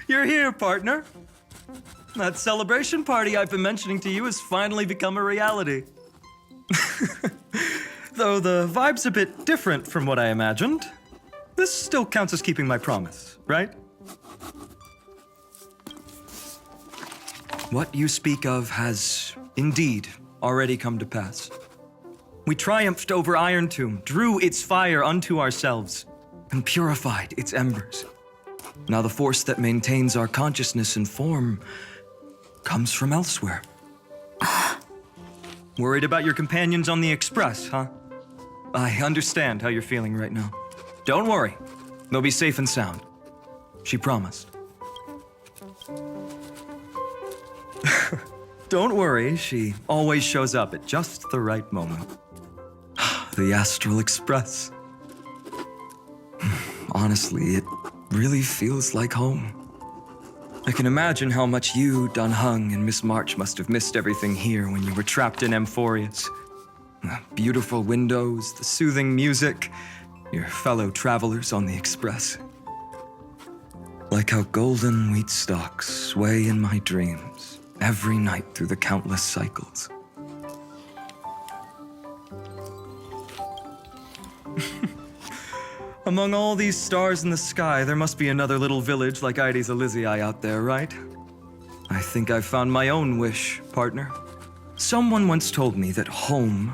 You're here, partner. That celebration party I've been mentioning to you has finally become a reality. Though the vibe's a bit different from what I imagined, this still counts as keeping my promise, right? What you speak of has indeed already come to pass. We triumphed over Iron Tomb, drew its fire unto ourselves, and purified its embers. Now the force that maintains our consciousness and form comes from elsewhere. Worried about your companions on the Express, huh? I understand how you're feeling right now. Don't worry, they'll be safe and sound. She promised. Don't worry, she always shows up at just the right moment. The Astral Express. Honestly, it really feels like home. I can imagine how much you, Dun Hung, and Miss March must have missed everything here when you were trapped in Amphoreus. The beautiful windows, the soothing music, your fellow travelers on the Express. Like how golden wheat stalks sway in my dreams every night through the countless cycles. Among all these stars in the sky, there must be another little village like Ides Elysiae out there, right? I think I've found my own wish, partner. Someone once told me that home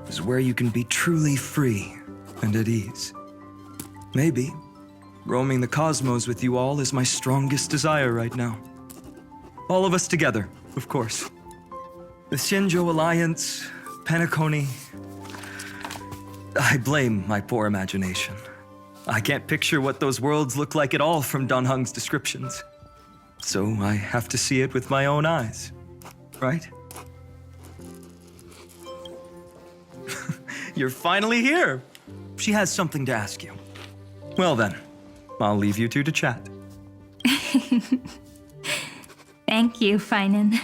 is where you can be truly free and at ease. Maybe roaming the cosmos with you all is my strongest desire right now. All of us together, of course. The Shinjo Alliance, Penacony. I blame my poor imagination. I can't picture what those worlds look like at all from Dun Hung's descriptions. So I have to see it with my own eyes, right? You're finally here. She has something to ask you. Well then, I'll leave you two to chat. Thank you, Finan.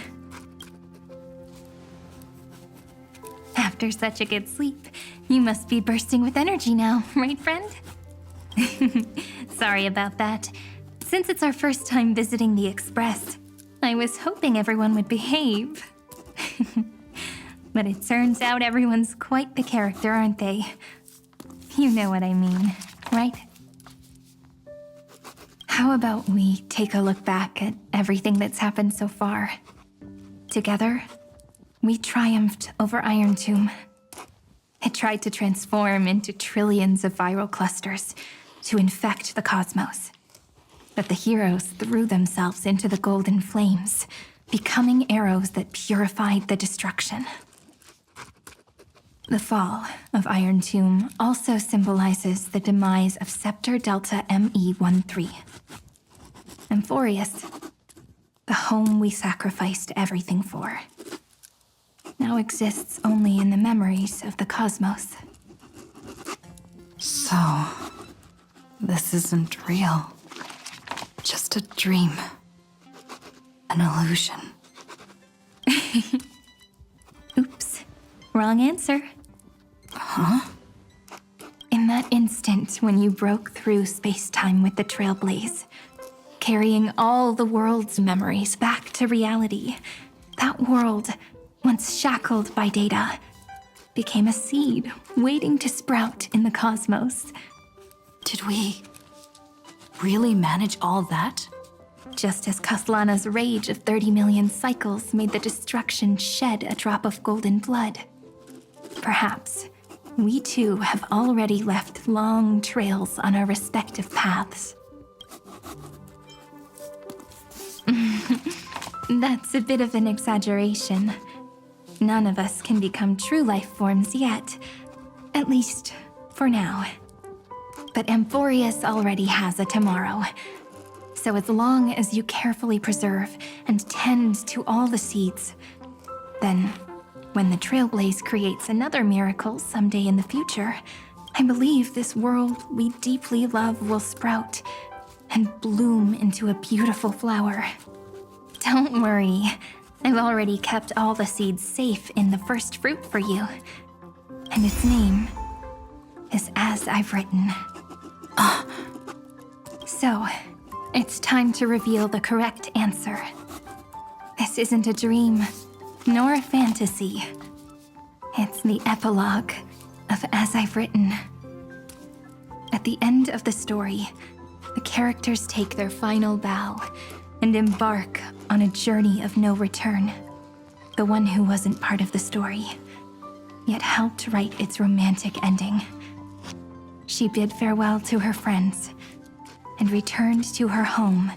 After such a good sleep, you must be bursting with energy now, right, friend? Sorry about that. Since it's our first time visiting the Express, I was hoping everyone would behave. But it turns out everyone's quite the character, aren't they? You know what I mean, right? How about we take a look back at everything that's happened so far? Together, we triumphed over Iron Tomb. It tried to transform into trillions of viral clusters to infect the cosmos. But the heroes threw themselves into the golden flames, becoming arrows that purified the destruction. The fall of Iron Tomb also symbolizes the demise of Scepter Delta ME-13. Amphoreus, the home we sacrificed everything for, now exists only in the memories of the cosmos. So, this isn't real. Just a dream. An illusion. Oops, wrong answer. Huh? In that instant when you broke through space-time with the Trailblaze, carrying all the world's memories back to reality, that world, once shackled by data, became a seed waiting to sprout in the cosmos. Did we really manage all that? Just as Kaslana's rage of 30 million cycles made the destruction shed a drop of golden blood. Perhaps we too have already left long trails on our respective paths. That's a bit of an exaggeration. None of us can become true life forms yet. At least, for now. But Amphoreus already has a tomorrow. So as long as you carefully preserve and tend to all the seeds, then when the Trailblaze creates another miracle someday in the future, I believe this world we deeply love will sprout and bloom into a beautiful flower. Don't worry, I've already kept all the seeds safe in the first fruit for you. And its name is as I've written. So, It's time to reveal the correct answer. This isn't a dream, nor a fantasy. It's the epilogue of As I've Written. At the end of the story, the characters take their final bow and embark on a journey of no return. The one who wasn't part of the story, yet helped write its romantic ending. She bid farewell to her friends and returned to her home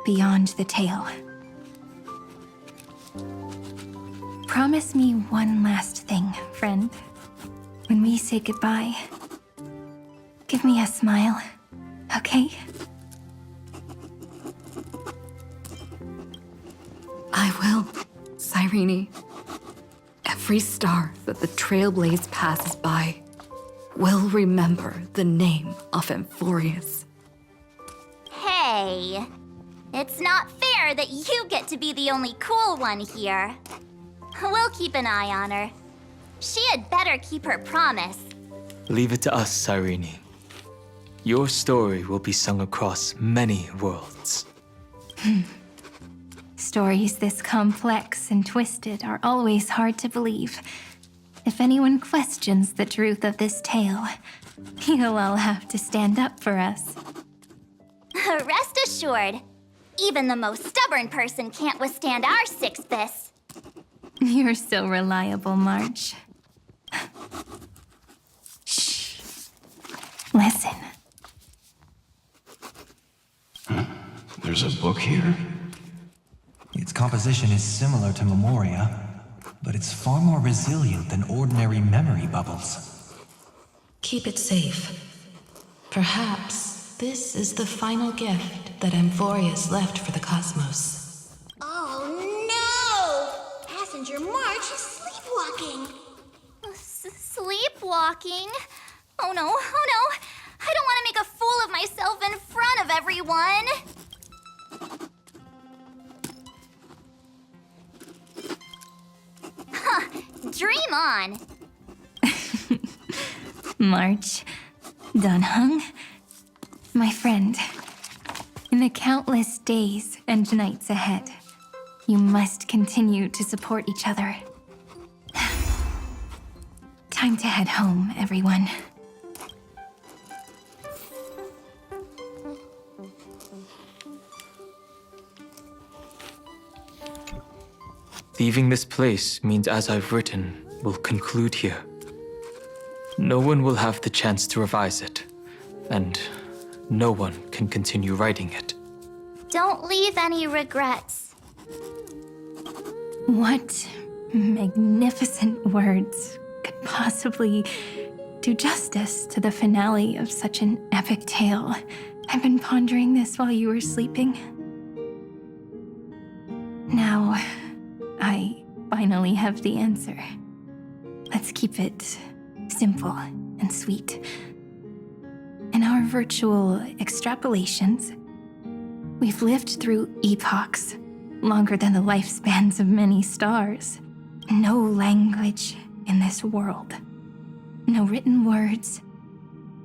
beyond the tale. Promise me one last thing, friend. When we say goodbye, give me a smile, okay? I will, Cyrene. Every star that the Trailblaze passes by will remember the name of Amphoreus. Hey, it's not fair that you get to be the only cool one here. We'll keep an eye on her. She had better keep her promise. Leave it to us, Cyrene. Your story will be sung across many worlds. Stories this complex and twisted are always hard to believe. If anyone questions the truth of this tale, you'll all have to stand up for us. Rest assured, even the most stubborn person can't withstand our six fists. You're so reliable, March. Shh. Listen. There's a book here? Its composition is similar to Memoria, but it's far more resilient than ordinary memory bubbles. Keep it safe. Perhaps this is the final gift that Amphoreus left for the cosmos. Oh no! Passenger March is sleepwalking. Sleepwalking? Oh no, oh no! I don't want to make a fool of myself in front of everyone! Huh, dream on! March. Dunhung. My friend. In the countless days and nights ahead, you must continue to support each other. Time to head home, everyone. Leaving this place means As I've Written will conclude here. No one will have the chance to revise it, and no one can continue writing it. Don't leave any regrets. What magnificent words could possibly do justice to the finale of such an epic tale? I've been pondering this while you were sleeping. Now, I finally have the answer. Let's keep it simple and sweet. In our virtual extrapolations, we've lived through epochs longer than the lifespans of many stars. No language in this world, no written words,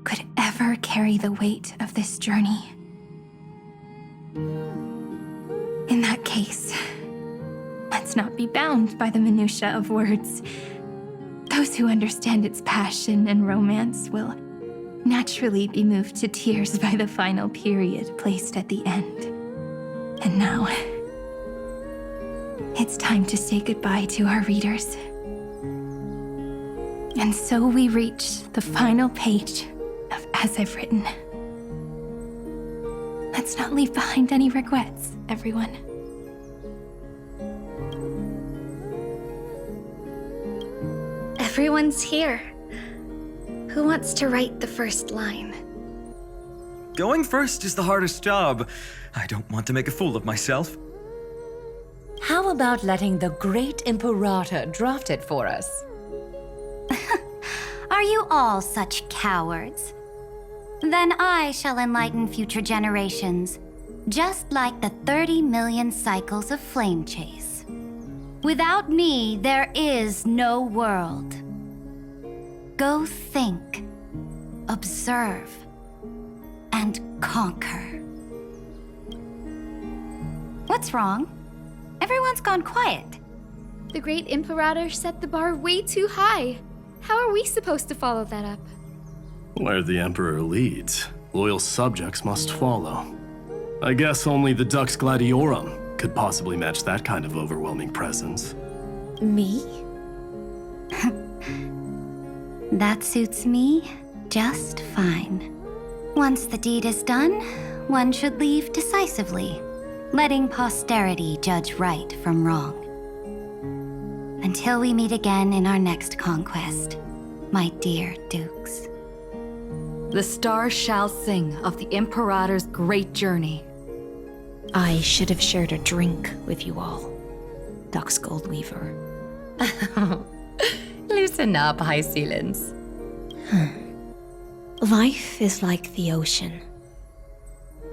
could ever carry the weight of this journey. In that case, let's not be bound by the minutiae of words. Those who understand its passion and romance will naturally be moved to tears by the final period placed at the end. And now, it's time to say goodbye to our readers. And so we reach the final page of As I've Written. Let's not leave behind any regrets, everyone. Everyone's here. Who wants to write the first line? Going first is the hardest job. I don't want to make a fool of myself. How about letting the great Imperator draft it for us? Are you all such cowards? Then I shall enlighten future generations, just like the 30 million cycles of flame chase. Without me, there is no world. Go think, observe, and conquer. What's wrong? Everyone's gone quiet. The great Imperator set the bar way too high. How are we supposed to follow that up? Where the Emperor leads, loyal subjects must follow. I guess only the Dux Gladiorum could possibly match that kind of overwhelming presence. Me? That suits me just fine. Once the deed is done, one should leave decisively, letting posterity judge right from wrong. Until we meet again in our next conquest, my dear dukes. The stars shall sing of the Imperator's great journey. I should have shared a drink with you all, Dux Goldweaver. Loosen up, High Ceilings. Life is like the ocean.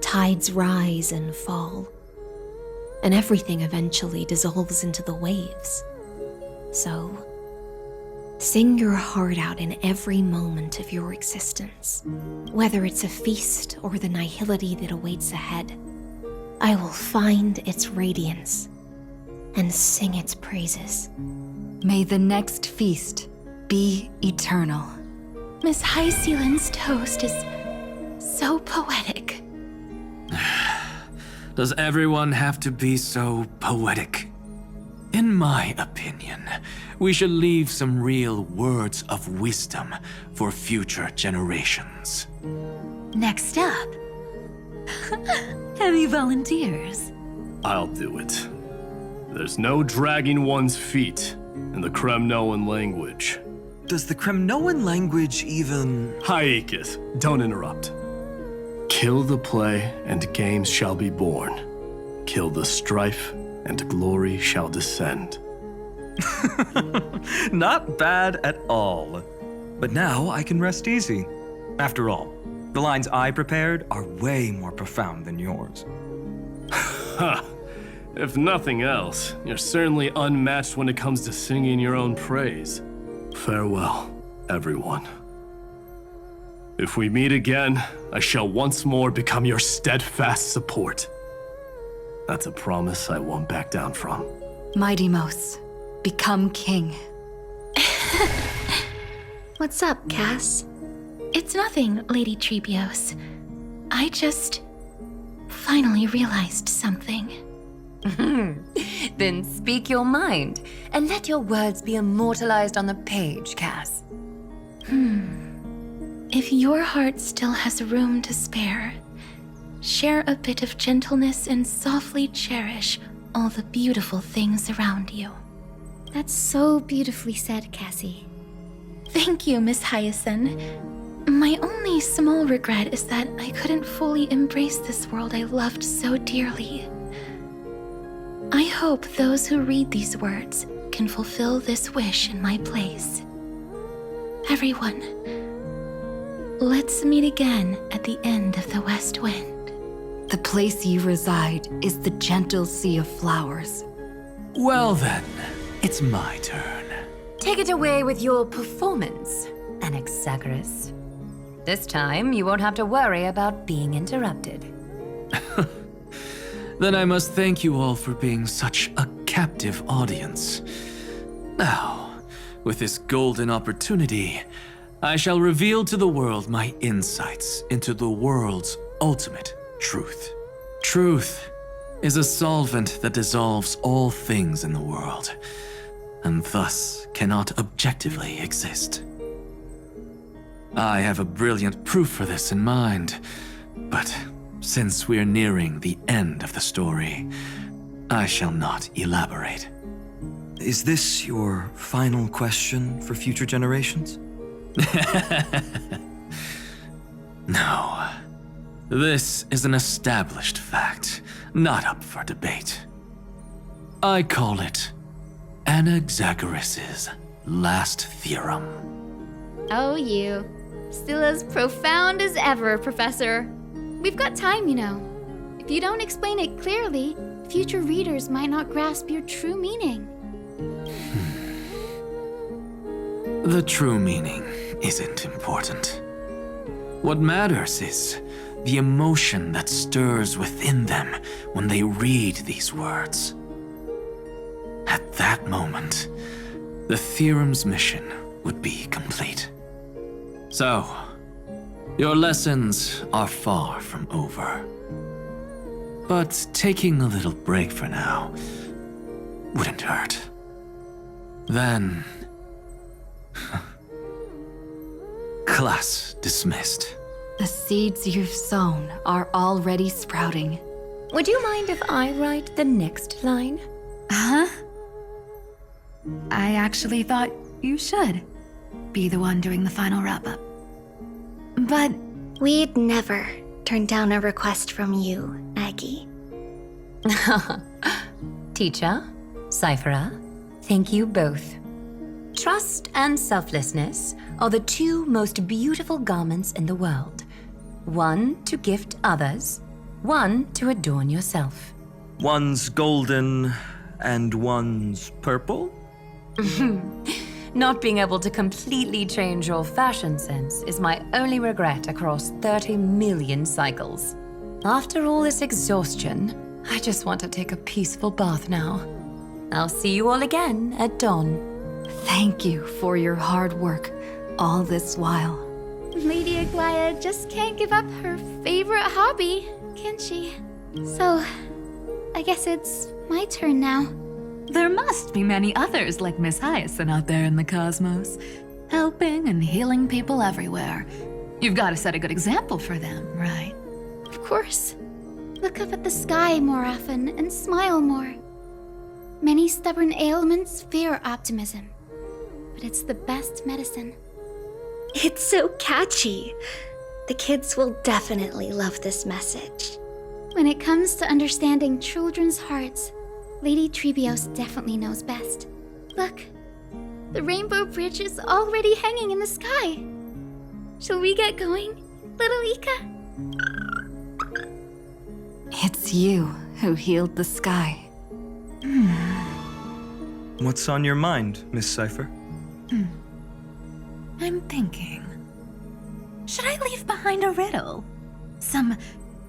Tides rise and fall, and everything eventually dissolves into the waves. So, sing your heart out in every moment of your existence. Whether it's a feast or the nihility that awaits ahead, I will find its radiance and sing its praises. May the next feast be eternal. Miss High Ceiling's toast is so poetic. Does everyone have to be so poetic? In my opinion, we should leave some real words of wisdom for future generations. Next up. Any volunteers? I'll do it. There's no dragging one's feet in the Kremnoan language. Does the Kremnoan language even... Haikis, don't interrupt. Kill the play, and games shall be born. Kill the strife, and glory shall descend. Not bad at all. But now I can rest easy. After all, the lines I prepared are way more profound than yours. Ha! If nothing else, you're certainly unmatched when it comes to singing your own praise. Farewell, everyone. If we meet again, I shall once more become your steadfast support. That's a promise I won't back down from. Mighty Mos, become king. What's up, Cass? It's nothing, Lady Trebios. I just finally realized something. Then speak your mind, and let your words be immortalized on the page, Cass. If your heart still has room to spare, share a bit of gentleness and softly cherish all the beautiful things around you. That's so beautifully said, Cassie. Thank you, Miss Hyacinth. My only small regret is that I couldn't fully embrace this world I loved so dearly. I hope those who read these words can fulfill this wish in my place. Everyone, let's meet again at the end of the West Wind. The place you reside is the gentle sea of flowers. Well then, it's my turn. Take it away with your performance, Anaxagoras. This time, you won't have to worry about being interrupted. Then I must thank you all for being such a captive audience. Now, with this golden opportunity, I shall reveal to the world my insights into the world's ultimate truth. Truth is a solvent that dissolves all things in the world, and thus cannot objectively exist. I have a brilliant proof for this in mind, but since we're nearing the end of the story, I shall not elaborate. Is this your final question for future generations? No. This is an established fact, not up for debate. I call it Anaxagoras' last theorem. Oh, you. Still as profound as ever, Professor. We've got time, you know. If you don't explain it clearly, future readers might not grasp your true meaning. The true meaning isn't important. What matters is the emotion that stirs within them when they read these words. At that moment, the theorem's mission would be complete. So, your lessons are far from over. But taking a little break for now wouldn't hurt. Then... class dismissed. The seeds you've sown are already sprouting. Would you mind if I write the next line? Huh? I actually thought you should be the one doing the final wrap-up. But we'd never turn down a request from you, Aggie. Teacher, Cyphera, thank you both. Trust and selflessness are the two most beautiful garments in the world. One to gift others, one to adorn yourself. One's golden and one's purple? Not being able to completely change your fashion sense is my only regret across 30 million cycles. After all this exhaustion, I just want to take a peaceful bath now. I'll see you all again at dawn. Thank you for your hard work all this while. Lady Aglaia just can't give up her favorite hobby, can she? So, I guess it's my turn now. there must be many others like Miss Hyacinth out there in the cosmos, helping and healing people everywhere. You've got to set a good example for them, right? Of course. Look up at the sky more often and smile more. Many stubborn ailments fear optimism, but it's the best medicine. It's so catchy. The kids will definitely love this message. When it comes to understanding children's hearts, Lady Trebios definitely knows best. Look, the rainbow bridge is already hanging in the sky. Shall we get going, little Ika? It's you who healed the sky. What's on your mind, Miss Cypher? I'm thinking, should I leave behind a riddle? Some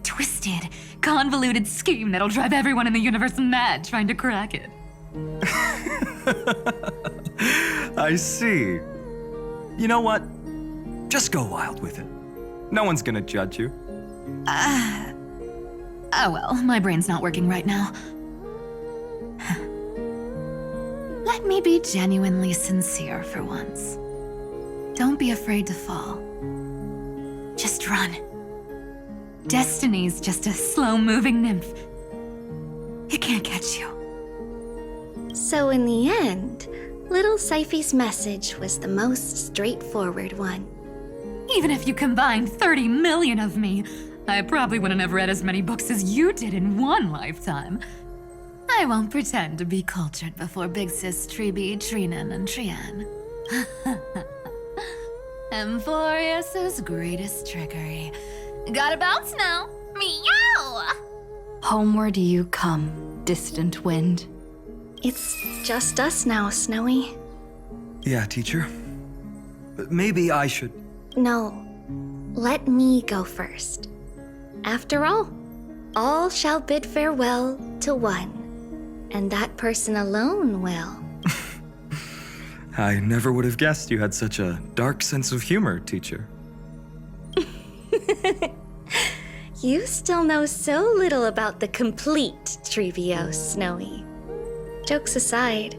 twisted, convoluted scheme that'll drive everyone in the universe mad trying to crack it. I see. You know what? Just go wild with it. No one's gonna judge you. Oh well, my brain's not working right now. Let me be genuinely sincere for once. Don't be afraid to fall. Just run. Destiny's just a slow-moving nymph. It can't catch you. So in the end, little Cyphy's message was the most straightforward one. Even if you combined 30 million of me, I probably wouldn't have read as many books as you did in one lifetime. I won't pretend to be cultured before Big Sis Treeby, Trinan, and Trian. Amphoreus' greatest trickery. Gotta bounce now. Meow! Homeward you come, distant wind. It's just us now, Snowy. Yeah, teacher. But maybe I should... No, let me go first. After all shall bid farewell to one, and that person alone will. I never would have guessed you had such a dark sense of humor, teacher. You still know so little about the complete Trebios, Snowy. Jokes aside,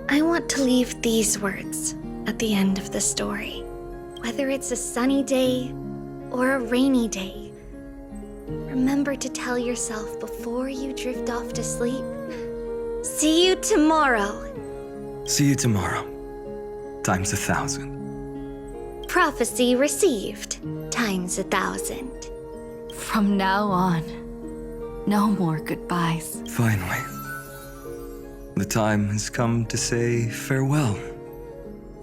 I want to leave these words at the end of the story. Whether it's a sunny day or a rainy day, remember to tell yourself before you drift off to sleep, see you tomorrow. See you tomorrow. Times 1,000. Prophecy received, times 1,000. From now on, no more goodbyes. Finally. The time has come to say farewell.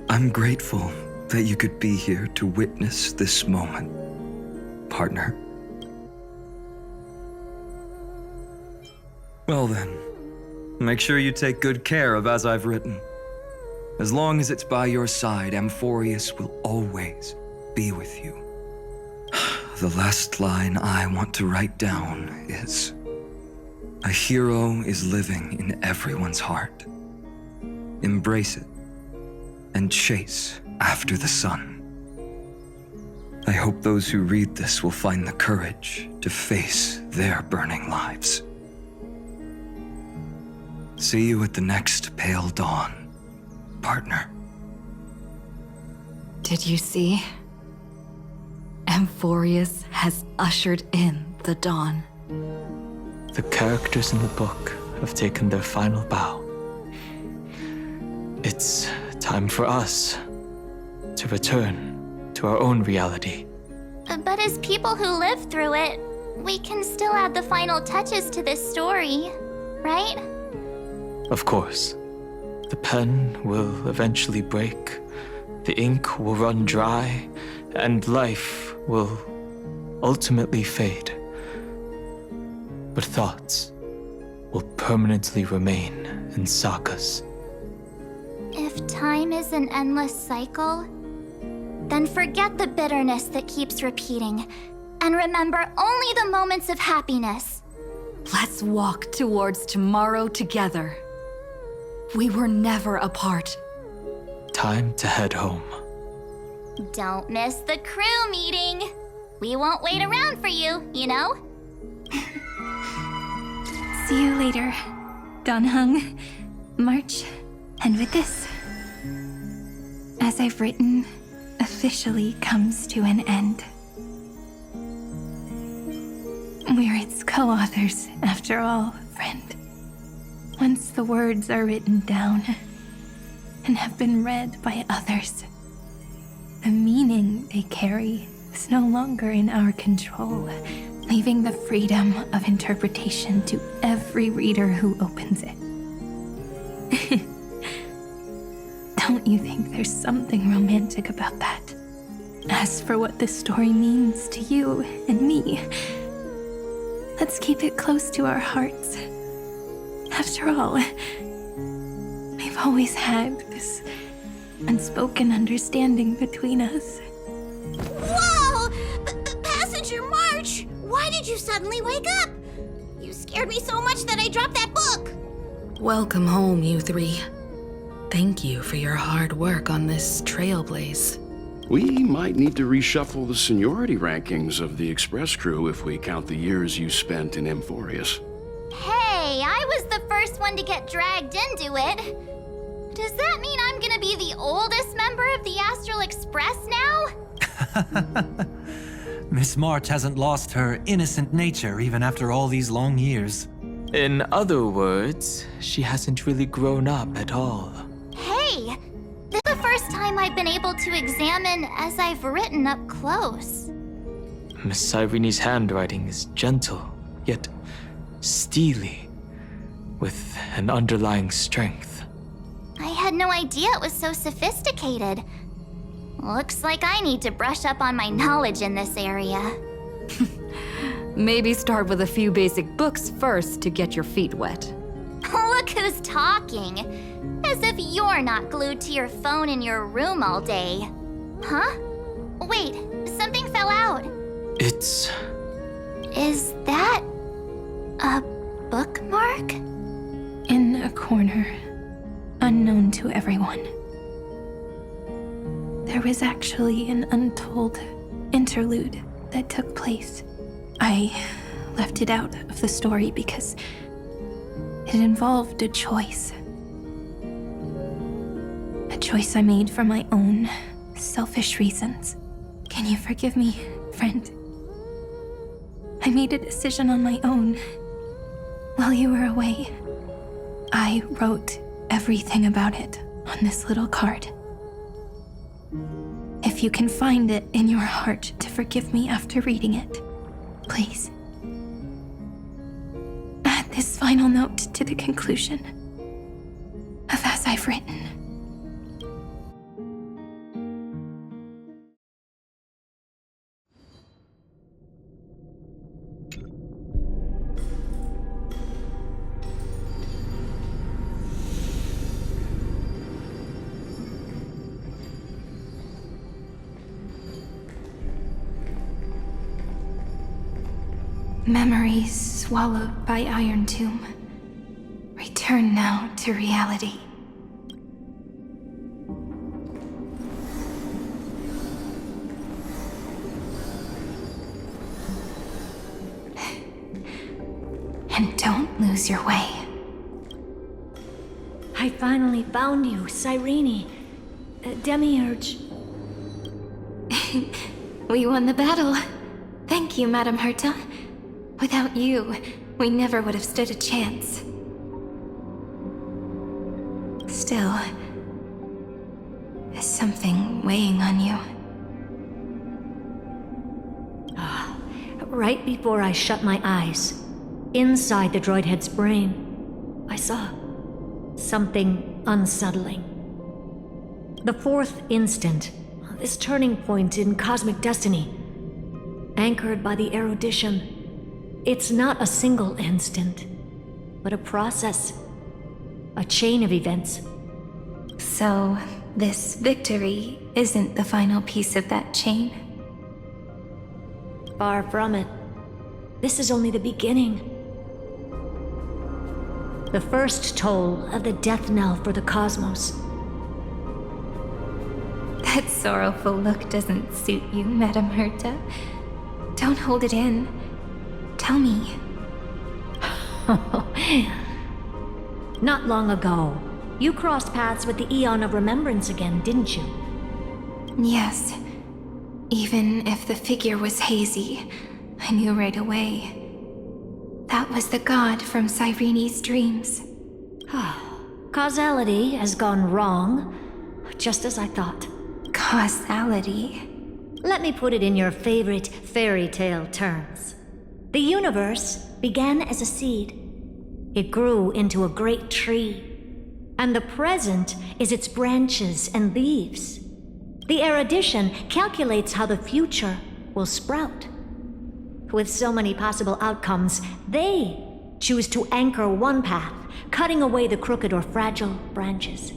I'm grateful that you could be here to witness this moment, partner. Well then, make sure you take good care of as I've written. As long as it's by your side, Amphoreus will always be with you. the last line I want to write down is, "A hero is living in everyone's heart. Embrace it and chase after the sun." I hope those who read this will find the courage to face their burning lives. See you at the next pale dawn, partner. Did you see? Amphoreus has ushered in the dawn. The characters in the book have taken their final bow. It's time for us to return to our own reality. But as people who lived through it, we can still add the final touches to this story, right? Of course. The pen will eventually break, the ink will run dry, and life will ultimately fade. But thoughts will permanently remain in sagas. If time is an endless cycle, then forget the bitterness that keeps repeating, and remember only the moments of happiness. Let's walk towards tomorrow together. We were never apart. Time to head home. Don't miss the crew meeting. We won't wait around for you, you know? See you later, Donhung, March, and with this, As I've Written officially comes to an end. We're its co-authors, after all, friend. Once the words are written down and have been read by others, the meaning they carry is no longer in our control, leaving the freedom of interpretation to every reader who opens it. Don't you think there's something romantic about that? As for what this story means to you and me, let's keep it close to our hearts. After all, we've always had this unspoken understanding between us. Whoa! Passenger March! Why did you suddenly wake up? You scared me so much that I dropped that book! Welcome home, you three. Thank you for your hard work on this trailblaze. We might need to reshuffle the seniority rankings of the Express crew if we count the years you spent in Amphoreus. Hey, I was the first one to get dragged into it. Does that mean I'm gonna be the oldest member of the Astral Express now? Miss March hasn't lost her innocent nature even after all these long years. In other words, she hasn't really grown up at all. Hey, this is the first time I've been able to examine As I've Written up close. Miss Irene's handwriting is gentle, yet steely, with an underlying strength. I had no idea it was so sophisticated. Looks like I need to brush up on my knowledge in this area. Maybe start with a few basic books first to get your feet wet. Look who's talking. As if you're not glued to your phone in your room all day. Huh? Wait, something fell out. It's... Is that a bookmark? In a corner, unknown to everyone. There was actually an untold interlude that took place. I left it out of the story because it involved a choice. A choice I made for my own selfish reasons. Can you forgive me, friend? I made a decision on my own. While you were away, I wrote everything about it on this little card. If you can find it in your heart to forgive me after reading it, please. Add this final note to the conclusion of As I've Written. Memories swallowed by Iron Tomb. Return now to reality. And don't lose your way. I finally found you, Cyrene. Demiurge. We won the battle. Thank you, Madame Herta. Without you, we never would have stood a chance. Still, is something weighing on you? Right before I shut my eyes, inside the droid head's brain, I saw something unsettling. The fourth instant, this turning point in cosmic destiny, anchored by the erudition. It's not a single instant, but a process, a chain of events. So, this victory isn't the final piece of that chain? Far from it. This is only the beginning. The first toll of the death knell for the cosmos. That sorrowful look doesn't suit you, Madame Herta. Don't hold it in. Tell me. Not long ago, you crossed paths with the Eon of Remembrance again, didn't you? Yes. Even if the figure was hazy, I knew right away. That was the god from Cyrene's dreams. Causality has gone wrong, just as I thought. Causality? Let me put it in your favorite fairy tale terms. The universe began as a seed. It grew into a great tree. And the present is its branches and leaves. The erudition calculates how the future will sprout. With so many possible outcomes, they choose to anchor one path, cutting away the crooked or fragile branches.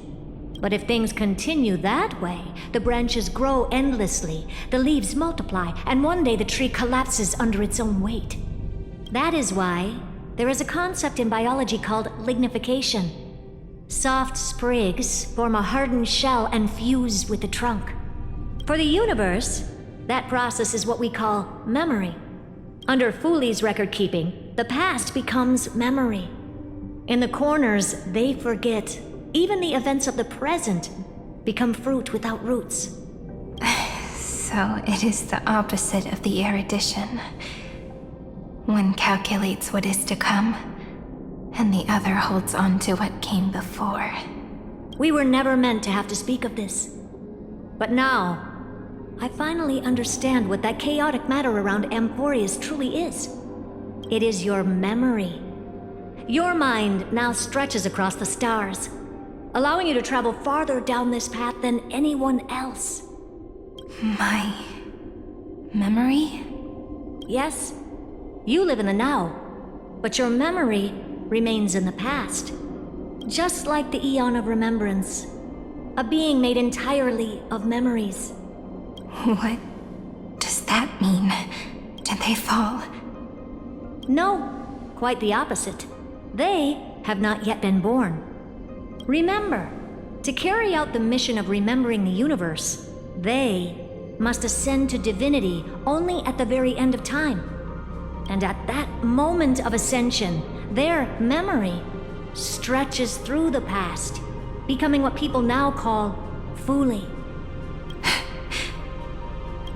But if things continue that way, the branches grow endlessly, the leaves multiply, and one day the tree collapses under its own weight. That is why there is a concept in biology called lignification. Soft sprigs form a hardened shell and fuse with the trunk. For the universe, that process is what we call memory. Under Fooley's record keeping, the past becomes memory. In the corners, they forget. Even the events of the present become fruit without roots. So it is the opposite of the erudition. One calculates what is to come, and the other holds on to what came before. We were never meant to have to speak of this. But now, I finally understand what that chaotic matter around Amphoreus truly is. It is your memory. Your mind now stretches across the stars, allowing you to travel farther down this path than anyone else. My memory? Yes, you live in the now, but your memory remains in the past. Just like the Eon of Remembrance, a being made entirely of memories. What does that mean? Did they fall? No, quite the opposite. They have not yet been born. Remember, to carry out the mission of remembering the universe, they must ascend to divinity only at the very end of time. And at that moment of ascension, their memory stretches through the past, becoming what people now call Fooley.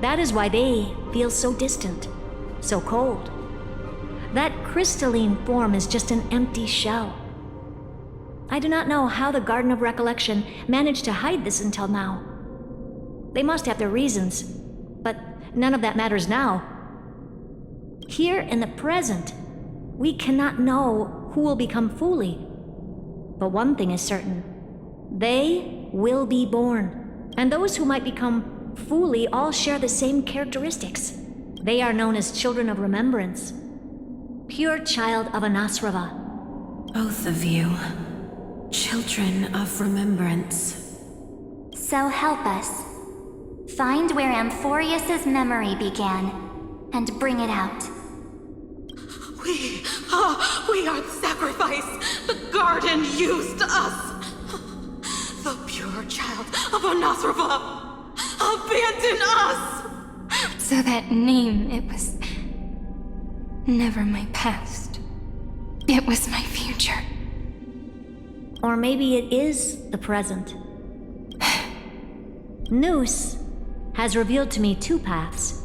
That is why they feel so distant, so cold. That crystalline form is just an empty shell. I do not know how the Garden of Recollection managed to hide this until now. They must have their reasons, but none of that matters now. Here in the present, we cannot know who will become Fooley. But one thing is certain. They will be born, and those who might become Fooley all share the same characteristics. They are known as Children of Remembrance. Pure child of Anasrava. Both of you. Children of Remembrance. So help us. Find where Amphoreus' memory began, and bring it out. We are the sacrifice. The garden used us. The pure child of Anasrava abandoned us. So that name, it was never my past. It was my future. Or maybe it is the present. Noose has revealed to me 2 paths,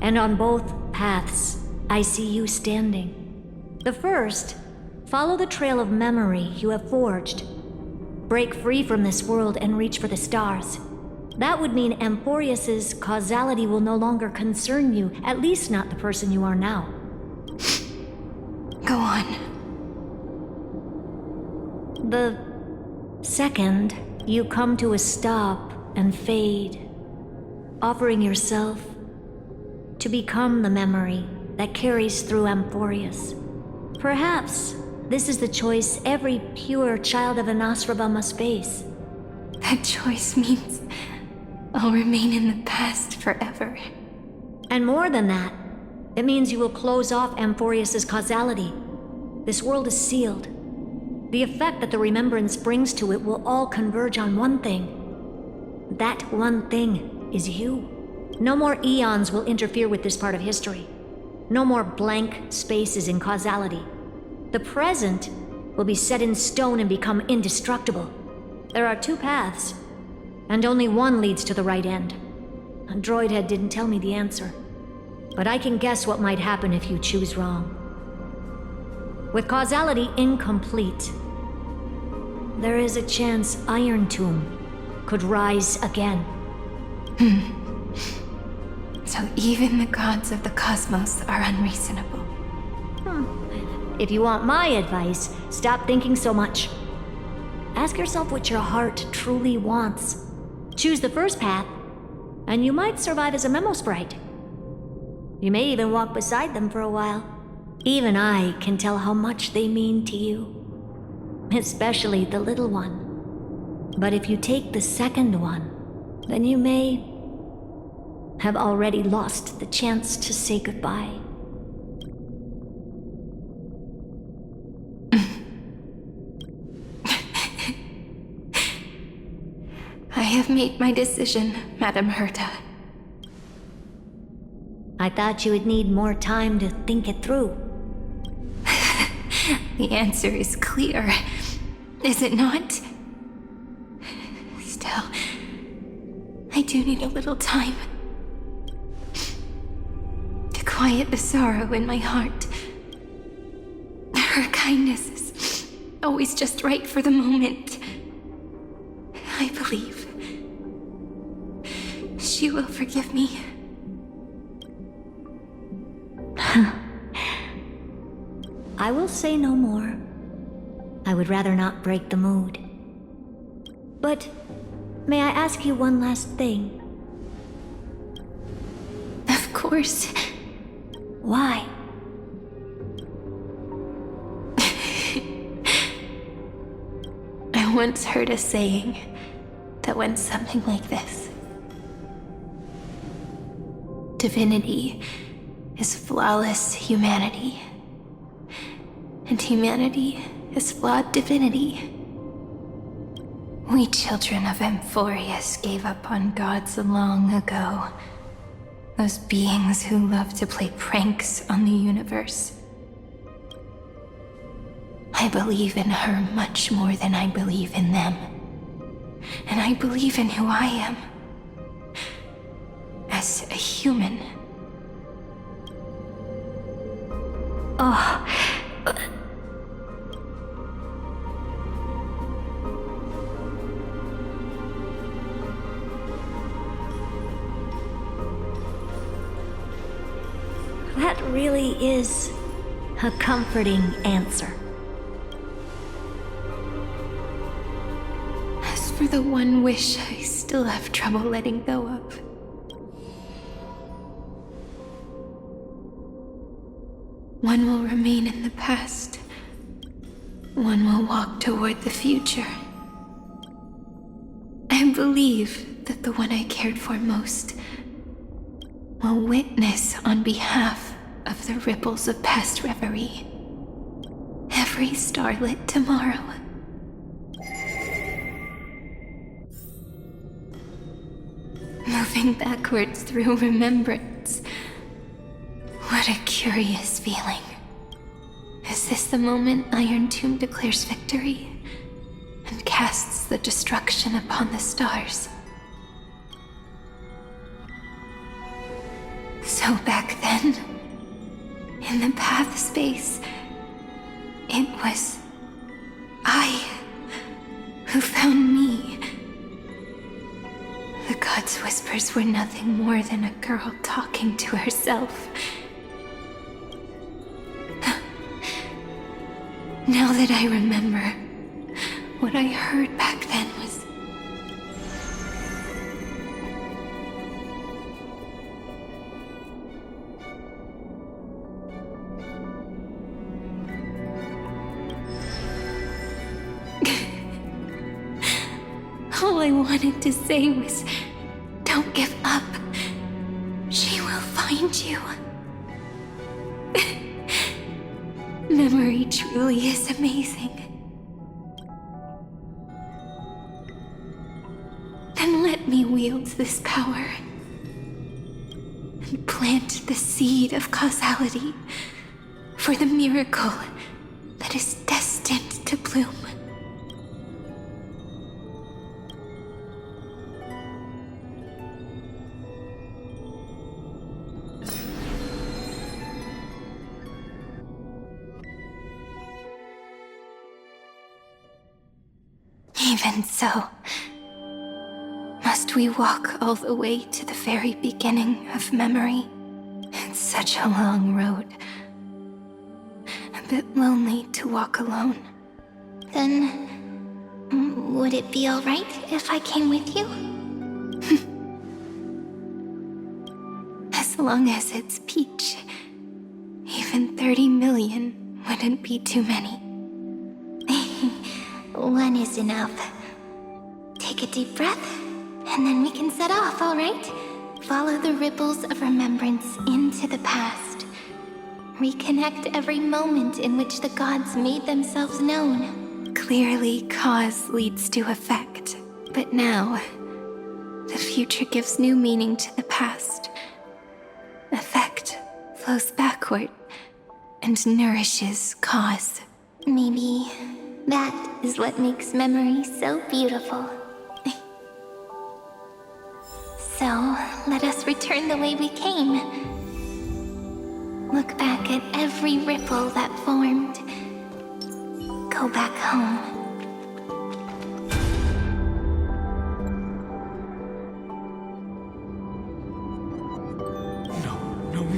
and on both paths, I see you standing. The first, follow the trail of memory you have forged. Break free from this world and reach for the stars. That would mean Amphoreus's causality will no longer concern you, at least not the person you are now. Go on. The second, you come to a stop and fade, offering yourself to become the memory that carries through Amphoreus. Perhaps this is the choice every pure child of Anasrava must face. That choice means I'll remain in the past forever. And more than that, it means you will close off Amphoreus's causality. This world is sealed. The effect that the remembrance brings to it will all converge on one thing. That one thing is you. No more eons will interfere with this part of history. No more blank spaces in causality. The present will be set in stone and become indestructible. There are 2 paths, and only one leads to the right end. A droidhead didn't tell me the answer, but I can guess what might happen if you choose wrong. With causality incomplete, there is a chance Iron Tomb could rise again. So even the gods of the cosmos are unreasonable. If you want my advice, stop thinking so much. Ask yourself what your heart truly wants. Choose the first path, and you might survive as a memo sprite. You may even walk beside them for a while. Even I can tell how much they mean to you. Especially the little one. But if you take the second one, then you may have already lost the chance to say goodbye. I have made my decision, Madam Herta. I thought you would need more time to think it through. The answer is clear, is it not? Still, I do need a little time to quiet the sorrow in my heart. Her kindness is always just right for the moment. I believe she will forgive me. I will say no more. I would rather not break the mood. But may I ask you one last thing? Of course. Why? I once heard a saying that went something like this. Divinity is flawless humanity, and humanity is flawed divinity. We children of Amphoreus gave up on gods long ago. Those beings who love to play pranks on the universe. I believe in her much more than I believe in them. And I believe in who I am. As a human. Oh. That really is a comforting answer. As for the one wish I still have trouble letting go of. One will remain in the past. One will walk toward the future. I believe that the one I cared for most will witness on behalf of the ripples of past reverie. Every starlit tomorrow. Moving backwards through remembrance. What a curious feeling. Is this the moment Iron Tomb declares victory and casts the destruction upon the stars? So back then, in the path space, it was I who found me. The gods' whispers were nothing more than a girl talking to herself. Now that I remember, what I heard back then was... All I wanted to say was, don't give up. She will find you. Memory truly is amazing. Then let me wield this power and plant the seed of causality for the miracle that is destined to bloom. Even so, must we walk all the way to the very beginning of memory? It's such a long road. A bit lonely to walk alone. Then, would it be alright if I came with you? As long as it's Peach. Even 30 million wouldn't be too many. One is enough. Take a deep breath, and then we can set off, alright? Follow the ripples of remembrance into the past. Reconnect every moment in which the gods made themselves known. Clearly, cause leads to effect. But now, the future gives new meaning to the past. Effect flows backward and nourishes cause. Maybe that is what makes memory so beautiful. So, let us return the way we came. Look back at every ripple that formed. Go back home.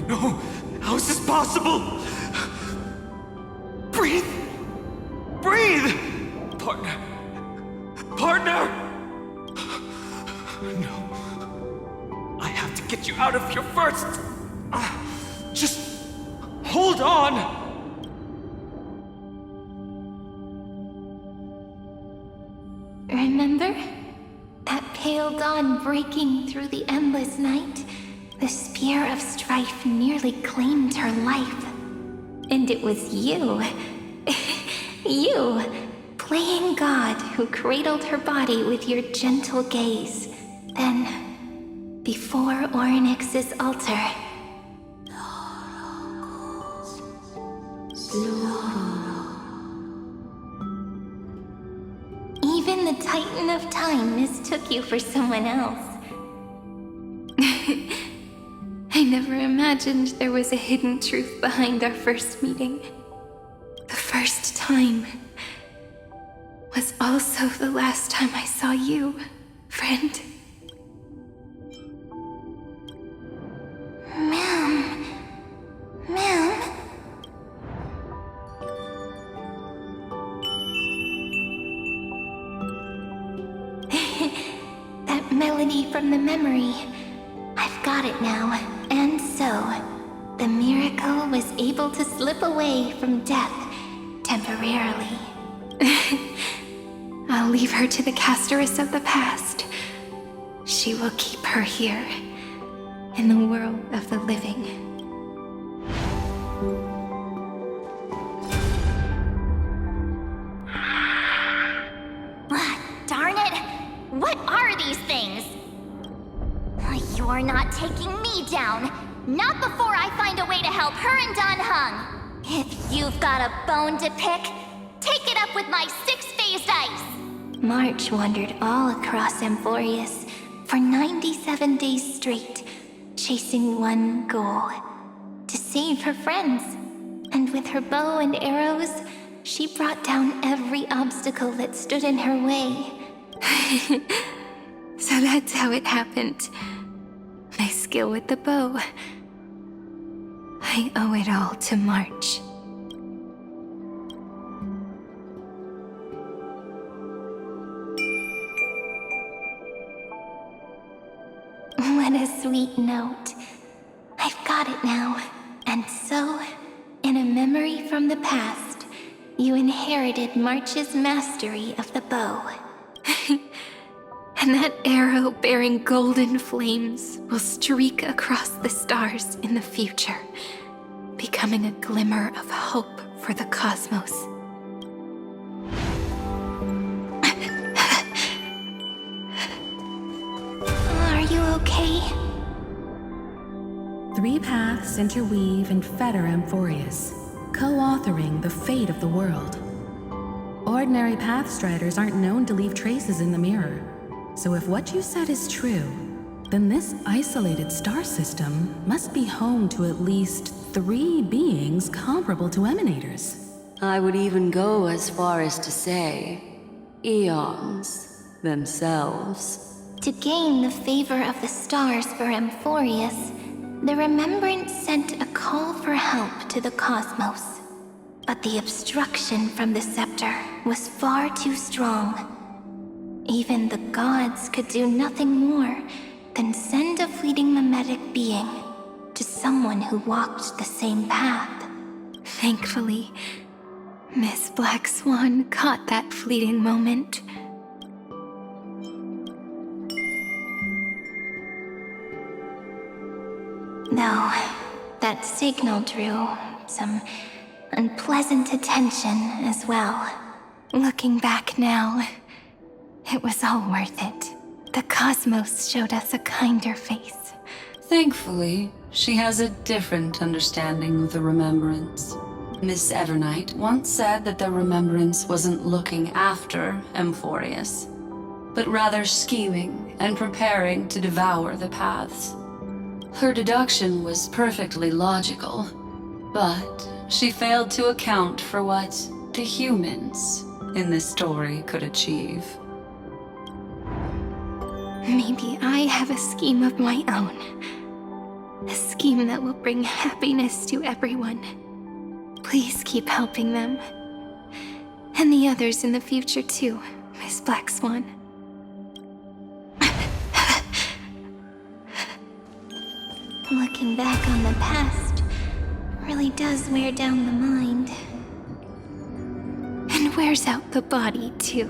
No! How is this possible? Breathe! Breathe! Partner! No. I have to get you out of here first! Just hold on! Remember? That pale dawn breaking through the endless night? The spear of strife nearly claimed her life. And it was you. You, playing God, who cradled her body with your gentle gaze. Then, before Orynyx's altar... Even the Titan of Time mistook you for someone else. I never imagined there was a hidden truth behind our first meeting. The first time was also the last time I saw you, friend. Ma'am. That melody from the memory. I've got it now. And so, the miracle was able to slip away from death temporarily. I'll leave her to the casteress of the past. She will keep her here, in the world of the living. town. Not before I find a way to help her and Don Hung. If you've got a bone to pick, take it up with my six-phased ice. March wandered all across Amphoreus for 97 days straight, chasing one goal: to save her friends. And with her bow and arrows, she brought down every obstacle that stood in her way. So that's how it happened. My skill with the bow. I owe it all to March. What a sweet note. I've got it now. And so, in a memory from the past, you inherited March's mastery of the bow. And that arrow bearing golden flames will streak across the stars in the future, becoming a glimmer of hope for the cosmos. Are you okay? 3 paths interweave and fetter Amphoreus, co-authoring the fate of the world. Ordinary pathstriders aren't known to leave traces in the mirror, so if what you said is true, then this isolated star system must be home to at least 3 beings comparable to emanators. I would even go as far as to say, eons themselves. To gain the favor of the stars for Amphoreus, the Remembrance sent a call for help to the cosmos. But the obstruction from the scepter was far too strong. Even the gods could do nothing more than send a fleeting mimetic being to someone who walked the same path. Thankfully, Miss Black Swan caught that fleeting moment. Though that signal drew some unpleasant attention as well. Looking back now, it was all worth it. The cosmos showed us a kinder face. Thankfully, she has a different understanding of the Remembrance. Miss Evernight once said that the Remembrance wasn't looking after Amphoreus, but rather scheming and preparing to devour the paths. Her deduction was perfectly logical, but she failed to account for what the humans in this story could achieve. Maybe I have a scheme of my own. A scheme that will bring happiness to everyone. Please keep helping them. And the others in the future too, Miss Black Swan. Looking back on the past really does wear down the mind. And wears out the body too.